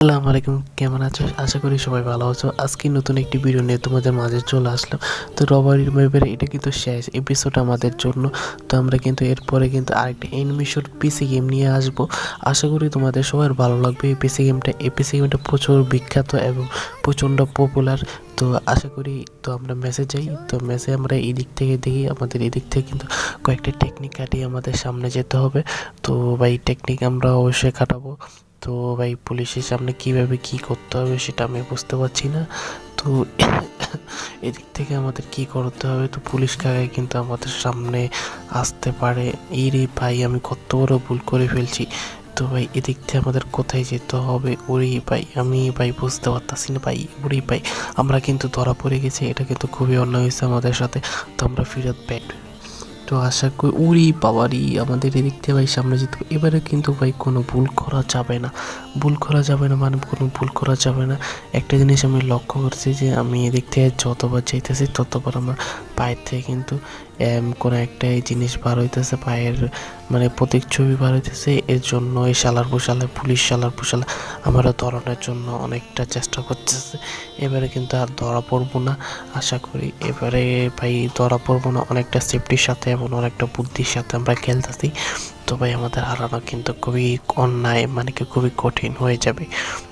আসসালামু আলাইকুম, কেমন আছো? আশা করি সবাই ভালো আছো। আজকে নতুন একটি ভিডিও নিয়ে তোমাদের মাঝে চলে আসলাম। তো রবারি ম্যাপের এটা কিন্তু শেষ এপিসোড আমাদের জন্য। তো আমরা কিন্তু এরপরে কিন্তু আরেকটা অ্যানিমেশন পিসি গেম নিয়ে আসবো। আশা করি তোমাদের সবার ভালো লাগবে এই পিসি গেমটা প্রচুর বিখ্যাত এবং প্রচণ্ড পপুলার। তো আশা করি তো আমরা ম্যাচে যাই। তো ম্যাচে আমরা এদিক থেকে দেখি, আমাদের এদিক থেকে কিন্তু কয়েকটা টেকনিক কাটিয়ে আমাদের সামনে যেতে হবে। তো ভাই টেকনিক আমরা অবশ্যই কাটাবো। তো ভাই পুলিশের সামনে কীভাবে কী করতে হবে সেটা আমি বুঝতে পারছি না। তো এদিক থেকে আমাদের কি করতে হবে? তো পুলিশ কাকাই কিন্তু আমাদের সামনে আসতে পারে। এই রে ভাই, আমি কত বড় ভুল করে ফেলছি। তো ভাই এদিক থেকে আমাদের কোথায় যেতে হবে? ওরে ভাই, আমি ভাই বুঝতে পারতাছি না ভাই। ওরে ভাই, আমরা কিন্তু ধরা পড়ে গেছি। এটা কিন্তু খুবই অন্যায় হয়েছে আমাদের সাথে। তো আমরা ফেরত ব্যাক। তো আশা করি উড়ি বাবারি আমাদের এদিক থেকে ভাই সামনে যেতে হবে। এবারে কিন্তু ভাই কোনো ভুল করা যাবে না। মানে কোনো ভুল করা যাবে না। একটা জিনিস আমি লক্ষ্য করছি যে আমি এদিক থেকে যতবার যাইতেছি ততবার আমার পায়ের থেকে কিন্তু কোনো একটা এই জিনিস বার হইতেছে, পায়ের মানে প্রতীকছবি বার হইতেছে। এর জন্য এই পুলিশ শালার পোশালা আমরা ধরানোর জন্য অনেকটা চেষ্টা করতেছে। এবারে কিন্তু আর ধরা পড়বো না আশা করি। এবারে ভাই ধরা পড়বো না, অনেকটা সেফটির সাথে এবং অনেকটা বুদ্ধির সাথে আমরা খেলতেছি। তো ভাই আমাদের হারানো কিন্তু খুবই অন্যায়, মানে কি খুবই কঠিন হয়ে যাবে।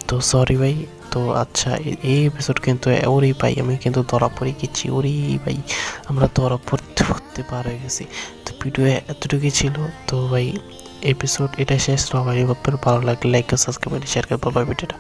তো সরি ভাই। তো আচ্ছা, এই এপিসোড কিন্তু ওরেই ভাই আমি কিন্তু ধরা পড়ে গেছি। ওরেই ভাই আমরা ধরা পড়তে পার হয়ে গেছি। তো ভিডিও এতটুকুই ছিল। তো ভাই এপিসোড এটা শেষ। সবাই ভালো লাগলে লাইক, সাবস্ক্রাইব, শেয়ার করে ভিডিওটা।